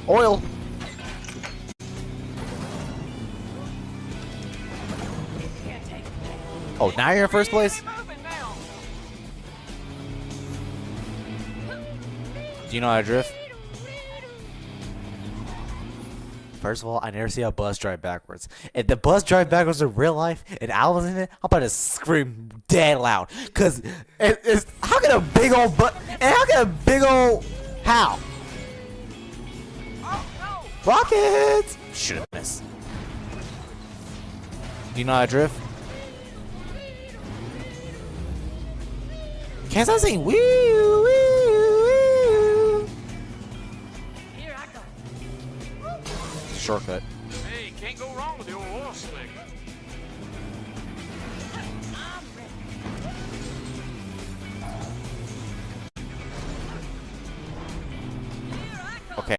Oil. Oh, now you're in first place? Do you know how to drift? First of all, I never see a bus drive backwards. If the bus drive backwards in real life and I was in it, I'm about to scream dead loud. Cause it's how can a big old and how can a big old how? Rockets! Should've missed. Do you know how to drift? Can't I sing woo woo woo? Here I go. Shortcut. Hey, can't go wrong with the old oil slick.